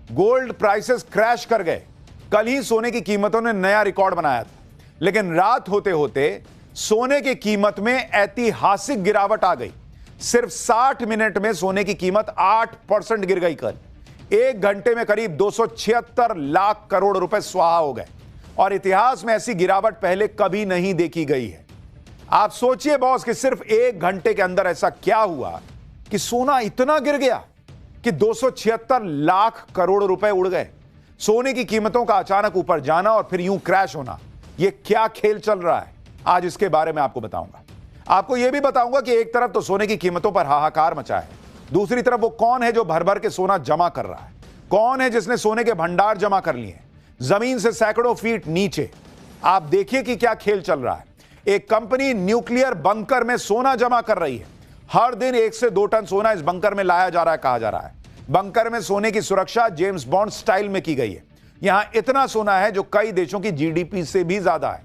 Gold prices crash कर गए। कल ही सोने की कीमतों ने नया रिकॉर्ड बनाया था, लेकिन रात होते होते सोने की कीमत में ऐतिहासिक गिरावट आ गई। सिर्फ 60 मिनट में सोने की कीमत 8% गिर गई। कल एक घंटे में करीब 276 लाख करोड़ रुपए स्वाहा हो गए और इतिहास में ऐसी गिरावट पहले कभी नहीं देखी गई है। आप सोचिए बॉस कि सिर्फ एक घंटे के अंदर ऐसा क्या हुआ कि सोना इतना गिर गया कि 276 लाख करोड़ रुपए उड़ गए। सोने की कीमतों का अचानक ऊपर जाना और फिर यूं क्रैश होना, यह क्या खेल चल रहा है, आज इसके बारे में आपको बताऊंगा। आपको यह भी बताऊंगा कि एक तरफ तो सोने की कीमतों पर हाहाकार मचा है, दूसरी तरफ वो कौन है जो भर भर के सोना जमा कर रहा है, कौन है जिसने सोने के भंडार जमा कर लिए हैं जमीन से सैकड़ों फीट नीचे। आप देखिए कि क्या खेल चल रहा है। एक कंपनी न्यूक्लियर बंकर में सोना जमा कर रही है। हर दिन 1 से 2 टन सोना इस बंकर में लाया जा रहा है, कहा जा रहा है। बंकर में सोने की सुरक्षा जेम्स बॉन्ड स्टाइल में की गई है। यहां इतना सोना है जो कई देशों की जीडीपी से भी ज्यादा है।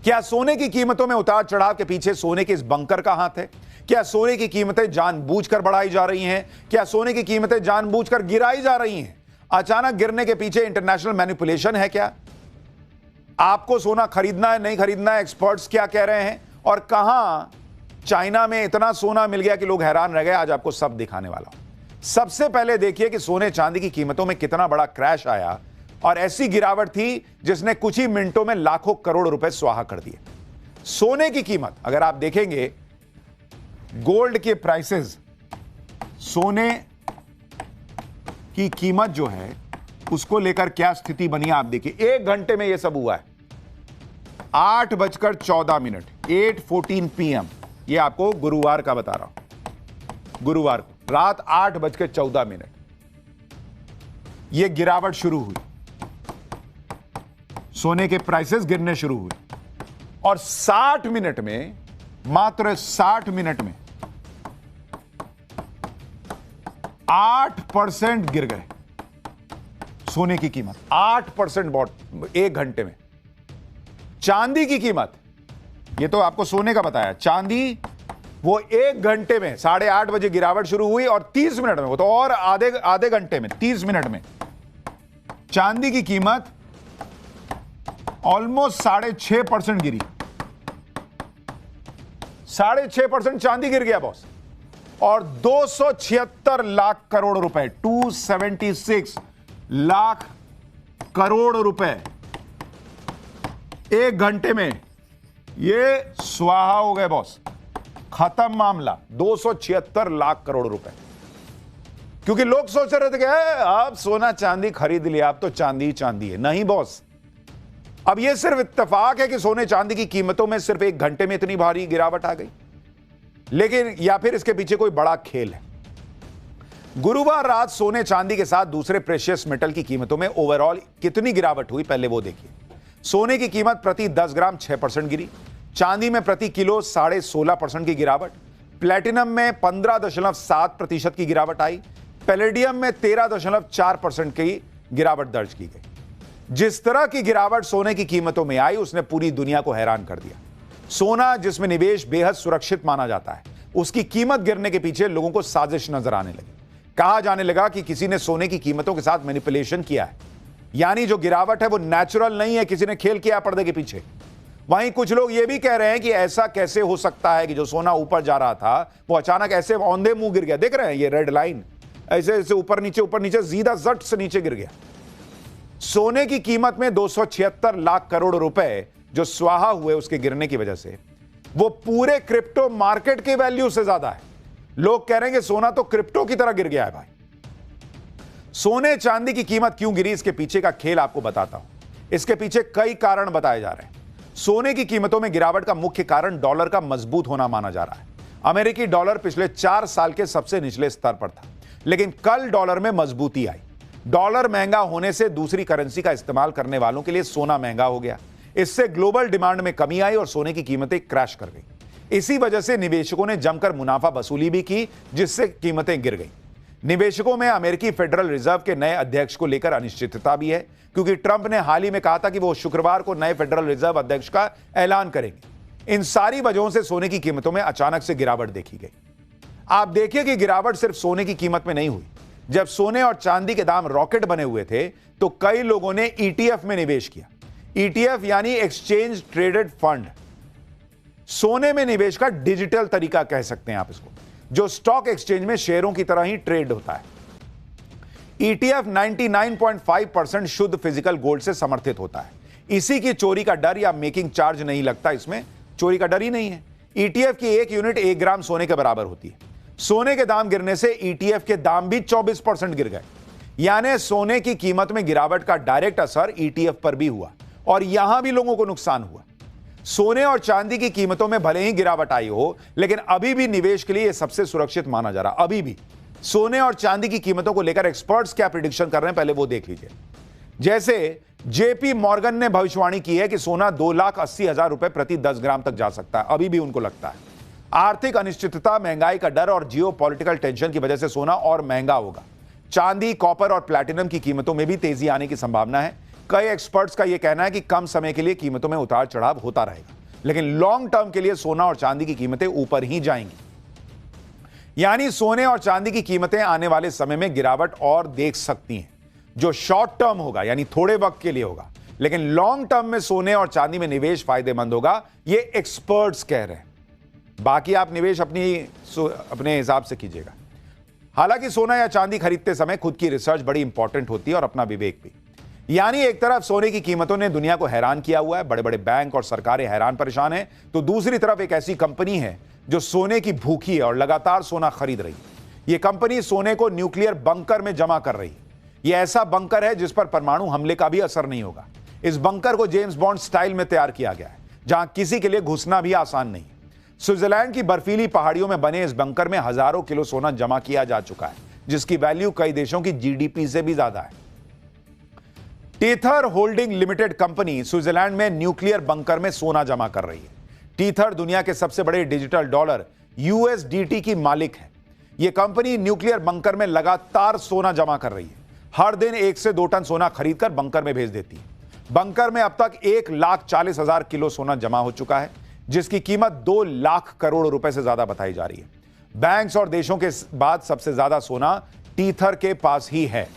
क्या सोने की कीमतों में उतार चढ़ाव के पीछे सोने के इस बंकर का हाथ है? क्या सोने की कीमतें जानबूझकर बढ़ाई जा रही हैं? क्या सोने की कीमतें जानबूझकर गिराई जा रही हैं? अचानक गिरने के पीछे इंटरनेशनल मैनिपुलेशन है क्या? आपको सोना खरीदना है, नहीं खरीदना है, एक्सपर्ट्स क्या कह रहे हैं? और कहां चाइना में इतना सोना मिल गया कि लोग हैरान रह गए। आज आपको सब दिखाने वाला हूं। सबसे पहले देखिए कि सोने चांदी की कीमतों में कितना बड़ा क्रैश आया और ऐसी गिरावट थी जिसने कुछ ही मिनटों में लाखों करोड़ रुपए स्वाहा कर दिए। सोने की कीमत अगर आप देखेंगे, गोल्ड के प्राइसेस, सोने की कीमत जो है उसको लेकर क्या स्थिति बनी आप देखिए। एक घंटे में यह सब हुआ है। 8:14, 8:14 PM। यह आपको गुरुवार का बता रहा हूं, गुरुवार को रात 8:14 यह गिरावट शुरू हुई। सोने के प्राइसेस गिरने शुरू हुए और 60 मिनट में, मात्र 60 मिनट में 8% गिर गए सोने की कीमत। 8% बहुत एक घंटे में। चांदी की कीमत, ये तो आपको सोने का बताया, चांदी वो एक घंटे में 8:30 बजे गिरावट शुरू हुई और 30 मिनट में, वो तो और आधे घंटे में, 30 मिनट में चांदी की कीमत ऑलमोस्ट 6.5% गिरी। 6.5% चांदी गिर गया बॉस। और 276 लाख करोड़ रुपए, 276 लाख करोड़ रुपए एक घंटे में ये स्वाहा हो गए बॉस। खत्म मामला। 276 लाख करोड़ रुपए। क्योंकि लोग सोच रहे थे कि आप सोना चांदी खरीद लिया, अब तो चांदी ही चांदी है। नहीं बॉस, अब यह सिर्फ इत्तेफाक है कि सोने चांदी की कीमतों में सिर्फ एक घंटे में इतनी भारी गिरावट आ गई, लेकिन या फिर इसके पीछे कोई बड़ा खेल है। गुरुवार रात सोने चांदी के साथ दूसरे प्रेशियस मेटल की कीमतों में ओवरऑल कितनी गिरावट हुई, पहले वो देखिए। सोने की कीमत प्रति 10 ग्राम 6% गिरी। चांदी में प्रति किलो 16.5% की गिरावट। प्लेटिनम में 15.7% की गिरावट आई। पैलेडियम में 13.4% की गिरावट दर्ज की गई। जिस तरह की गिरावट सोने की कीमतों में आई, उसने पूरी दुनिया को हैरान कर दिया। सोना, जिसमें निवेश बेहद सुरक्षित माना जाता है, उसकी कीमत गिरने के पीछे लोगों को साजिश नजर आने लगी। कहा जाने लगा कि किसी ने सोने की कीमतों के साथ मैनिपुलेशन किया है, यानी जो गिरावट है वो नेचुरल नहीं है, किसी ने खेल किया पर्दे के पीछे। वहीं कुछ लोग ये भी कह रहे हैं कि ऐसा कैसे हो सकता है कि जो सोना ऊपर जा रहा था वो अचानक ऐसे औंधे मुंह गिर गया। देख रहे हैं ये रेड लाइन, ऐसे ऐसे ऊपर नीचे सीधा जट से नीचे गिर गया। सोने की कीमत में 276 लाख करोड़ रुपए जो स्वाहा हुए उसके गिरने की वजह से, वो पूरे क्रिप्टो मार्केट की वैल्यू से ज्यादा है। लोग कह रहे हैं कि सोना तो क्रिप्टो की तरह गिर गया है भाई। सोने चांदी की कीमत क्यों गिरी, इसके पीछे का खेल आपको बताता हूं। इसके पीछे कई कारण बताए जा रहे हैं। सोने की कीमतों में गिरावट का मुख्य कारण डॉलर का मजबूत होना माना जा रहा है। अमेरिकी डॉलर पिछले 4 साल के सबसे निचले स्तर पर था, लेकिन कल डॉलर में मजबूती आई। डॉलर महंगा होने से दूसरी करेंसी का इस्तेमाल करने वालों के लिए सोना महंगा हो गया। इससे ग्लोबल डिमांड में कमी आई और सोने की कीमतें क्रैश कर गई। इसी वजह से निवेशकों ने जमकर मुनाफा वसूली भी की, जिससे कीमतें गिर गई। निवेशकों में अमेरिकी फेडरल रिजर्व के नए अध्यक्ष को लेकर अनिश्चितता भी है, क्योंकि ट्रंप ने हाल ही में कहा था कि वो शुक्रवार को नए फेडरल रिजर्व अध्यक्ष का ऐलान करेंगे। इन सारी वजहों से सोने की कीमतों में अचानक से गिरावट देखी गई। आप देखिए कि गिरावट सिर्फ सोने की कीमत में नहीं हुई, जब सोने और चांदी के दाम रॉकेट बने हुए थे तो कई लोगों ने ईटीएफ में निवेश किया। ईटीएफ यानी एक्सचेंज ट्रेडेड फंड, सोने में निवेश का डिजिटल तरीका कह सकते हैं आप इसको, जो स्टॉक एक्सचेंज में शेयरों की तरह ही ट्रेड होता है। ईटीएफ 99.5% शुद्ध फिजिकल गोल्ड से समर्थित होता है। इसी की चोरी का डर या मेकिंग चार्ज नहीं लगता, इसमें चोरी का डर ही नहीं है। ईटीएफ की एक यूनिट 1 ग्राम सोने के बराबर होती है। सोने के दाम गिरने से ईटीएफ के दाम भी 24% गिर गए, यानी सोने की कीमत में गिरावट का डायरेक्ट असर ईटीएफ पर भी हुआ और यहां भी लोगों को नुकसान हुआ। सोने और चांदी की कीमतों में भले ही गिरावट आई हो, लेकिन अभी भी निवेश के लिए यह सबसे सुरक्षित माना जा रहा। अभी भी सोने और चांदी की कीमतों को लेकर एक्सपर्ट्स क्या प्रिडिक्शन कर रहे हैं, पहले वो देख लीजिए। जैसे जेपी मॉर्गन ने भविष्यवाणी की है कि सोना 2,80,000 रुपए प्रति 10 ग्राम तक जा सकता है, अभी भी उनको लगता है। आर्थिक अनिश्चितता, महंगाई का डर और जियो पॉलिटिकल टेंशन की वजह से सोना और महंगा होगा। चांदी, कॉपर और प्लैटिनम की कीमतों में भी तेजी आने की संभावना है। कई एक्सपर्ट्स का यह कहना है कि कम समय के लिए कीमतों में उतार चढ़ाव होता रहेगा, लेकिन लॉन्ग टर्म के लिए सोना और चांदी की कीमतें ऊपर ही जाएंगी। यानी सोने और चांदी की कीमतें आने वाले समय में गिरावट और देख सकती हैं, जो शॉर्ट टर्म होगा यानी थोड़े वक्त के लिए होगा, लेकिन लॉन्ग टर्म में सोने और चांदी में निवेश फायदेमंद होगा, ये एक्सपर्ट्स कह रहे हैं। बाकी आप निवेश अपने हिसाब से कीजिएगा। हालांकि सोना या चांदी खरीदते समय खुद की रिसर्च बड़ी इंपॉर्टेंट होती है और अपना विवेक भी। यानी एक तरफ सोने की कीमतों ने दुनिया को हैरान किया हुआ है, बड़े बड़े बैंक और सरकारें हैरान परेशान हैं, तो दूसरी तरफ एक ऐसी कंपनी है जो सोने की भूखी है और लगातार सोना खरीद रही है। यह कंपनी सोने को न्यूक्लियर बंकर में जमा कर रही है। यह ऐसा बंकर है जिस पर परमाणु हमले का भी असर नहीं होगा। इस बंकर को जेम्स बॉन्ड स्टाइल में तैयार किया गया है, जहां किसी के लिए घुसना भी आसान नहीं। स्विट्जरलैंड की बर्फीली पहाड़ियों में बने इस बंकर में हजारों किलो सोना जमा किया जा चुका है, जिसकी वैल्यू कई देशों की जीडीपी से भी ज्यादा है। Tether holding limited company Switzerland में न्यूक्लियर बंकर में सोना जमा कर रही है। टीथर दुनिया के सबसे बड़े डिजिटल डॉलर यूएसडीटी की मालिक है। यह कंपनी न्यूक्लियर बंकर में लगातार सोना जमा कर रही है। हर दिन 1 से 2 टन सोना खरीदकर बंकर में भेज देती है। बंकर में अब तक 1,40,000 किलो सोना जमा हो चुका है, जिसकी कीमत 2 लाख करोड़ रुपए से ज्यादा बताई जा रही है। बैंक्स और देशों के बाद सबसे ज्यादा सोना टीथर के पास ही है।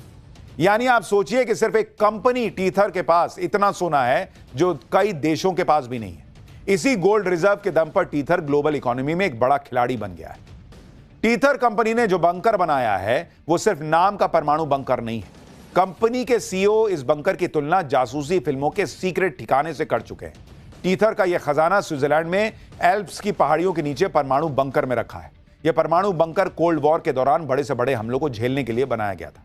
यानी आप सोचिए कि सिर्फ एक कंपनी टीथर के पास इतना सोना है जो कई देशों के पास भी नहीं है। इसी गोल्ड रिजर्व के दम पर टीथर ग्लोबल इकोनॉमी में एक बड़ा खिलाड़ी बन गया है। टीथर कंपनी ने जो बंकर बनाया है वो सिर्फ नाम का परमाणु बंकर नहीं है। कंपनी के सीईओ इस बंकर की तुलना जासूसी फिल्मों के सीक्रेट ठिकाने से कर चुके हैं। टीथर का यह खजाना स्विट्जरलैंड में एल्प्स की पहाड़ियों के नीचे परमाणु बंकर में रखा है। यह परमाणु बंकर कोल्ड वॉर के दौरान बड़े से बड़े हमलों को झेलने के लिए बनाया गया था।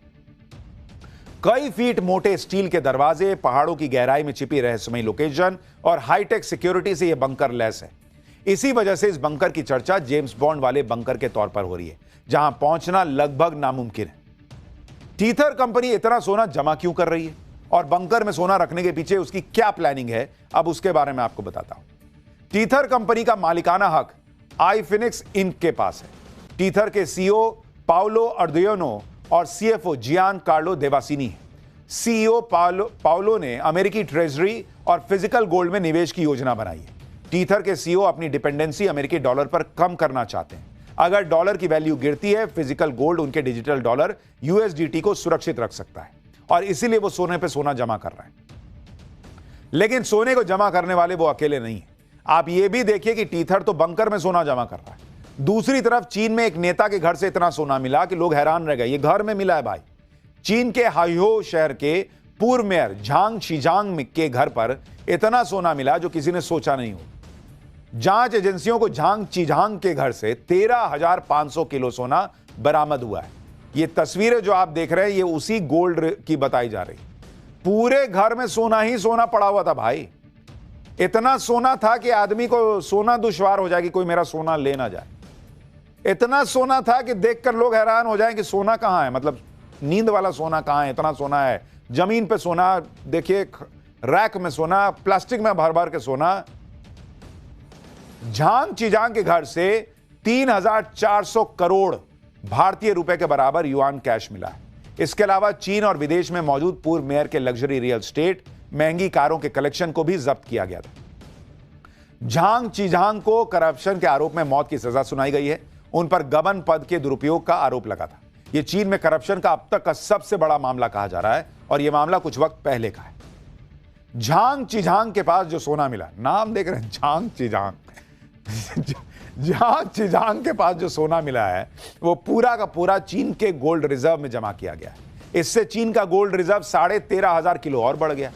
कई फीट मोटे स्टील के दरवाजे, पहाड़ों की गहराई में छिपी रहस्यमयी लोकेशन और हाईटेक सिक्योरिटी से यह बंकर लैस है। इसी वजह से इस बंकर की चर्चा जेम्स बॉन्ड वाले बंकर के तौर पर हो रही है, जहां पहुंचना लगभग नामुमकिन है। टीथर कंपनी इतना सोना जमा क्यों कर रही है और बंकर में सोना रखने के पीछे उसकी क्या प्लानिंग है, अब उसके बारे में आपको बताता हूं। टीथर कंपनी का मालिकाना हक आईफिनिक्स इंक के पास है। टीथर के सीईओ पाउलो अर्दियोनो और सीएफओ जियान कार्लो देवासिनी है। सीईओ पाउलो ने अमेरिकी ट्रेजरी और फिजिकल गोल्ड में निवेश की योजना बनाई है। टीथर के सीईओ अपनी डिपेंडेंसी अमेरिकी डॉलर पर कम करना चाहते हैं। अगर डॉलर की वैल्यू गिरती है, फिजिकल गोल्ड उनके डिजिटल डॉलर यूएसडीटी को सुरक्षित रख सकता है और इसीलिए वो सोने पे सोना जमा कर रहे हैं। लेकिन सोने को जमा करने वाले वो अकेले नहीं है। आप ये भी देखिए कि टीथर तो बंकर में सोना जमा कर रहा है। दूसरी तरफ चीन में एक नेता के घर से इतना सोना मिला कि लोग हैरान रह गए। ये घर में मिला है भाई। चीन के हाइहो शहर के पूर्व मेयर झांग शीजांग के घर पर इतना सोना मिला जो किसी ने सोचा नहीं हो। जांच एजेंसियों को झांग चीजांग के घर से 13,500 किलो सोना बरामद हुआ है। ये तस्वीरें जो आप देख रहे हैं ये उसी गोल्ड की बताई जा रही। पूरे घर में सोना ही सोना पड़ा हुआ था भाई। इतना सोना था कि आदमी को सोना दुश्वार हो जाए कि कोई मेरा सोना ले ना जाए। इतना सोना था कि देखकर लोग हैरान हो जाएं कि सोना कहां है, मतलब नींद वाला सोना कहां है। इतना सोना है, जमीन पे सोना, देखिए रैक में सोना, प्लास्टिक में भर भर के सोना। झांग चीजांग के घर से 3,400 करोड़ भारतीय रुपए के बराबर युआन कैश मिला है। इसके अलावा चीन और विदेश में मौजूद पूर्व मेयर के लग्जरी रियल स्टेट, महंगी कारों के कलेक्शन को भी जब्त किया गया था। झांग चीजांग को करप्शन के आरोप में मौत की सजा सुनाई गई है। उन पर गबन पद के दुरुपयोग का आरोप लगा था। यह चीन में करप्शन का अब तक का सबसे बड़ा मामला कहा जा रहा है और यह मामला कुछ वक्त पहले का है। झांग चिझांग के पास जो सोना मिला, नाम देख रहे हैं, झांग चिझांग झांग चिझांग के पास जो सोना मिला है वो पूरा का पूरा चीन के गोल्ड रिजर्व में जमा किया गया है। इससे चीन का गोल्ड रिजर्व 13,500 किलो और बढ़ गया।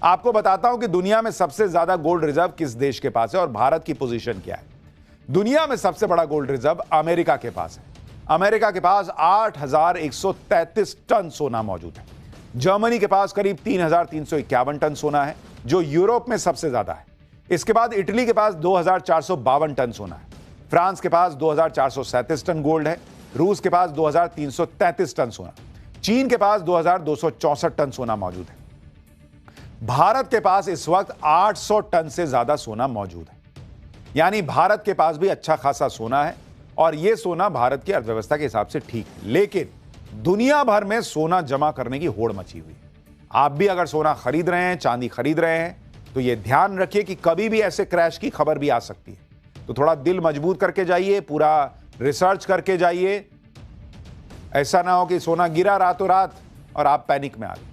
आपको बताता हूं कि दुनिया में सबसे ज्यादा गोल्ड रिजर्व किस देश के पास है और भारत की पोजीशन क्या है। दुनिया में सबसे बड़ा गोल्ड रिजर्व अमेरिका के पास है। अमेरिका के पास 8,133 टन सोना मौजूद है। जर्मनी के पास करीब 3,351 टन सोना है, जो यूरोप में सबसे ज्यादा है। इसके बाद इटली के पास 2,452 टन सोना है। फ्रांस के पास 2,437 टन गोल्ड है। रूस के पास 2,333 टन सोना। चीन के पास 2,264 टन सोना मौजूद है। भारत के पास इस वक्त 800 टन से ज्यादा सोना मौजूद है। यानी भारत के पास भी अच्छा खासा सोना है और यह सोना भारत की अर्थव्यवस्था के हिसाब से ठीक है। लेकिन दुनिया भर में सोना जमा करने की होड़ मची हुई है। आप भी अगर सोना खरीद रहे हैं, चांदी खरीद रहे हैं, तो यह ध्यान रखिए कि कभी भी ऐसे क्रैश की खबर भी आ सकती है। तो थोड़ा दिल मजबूत करके जाइए, पूरा रिसर्च करके जाइए। ऐसा ना हो कि सोना गिरा रातों रात और आप पैनिक में आ गए।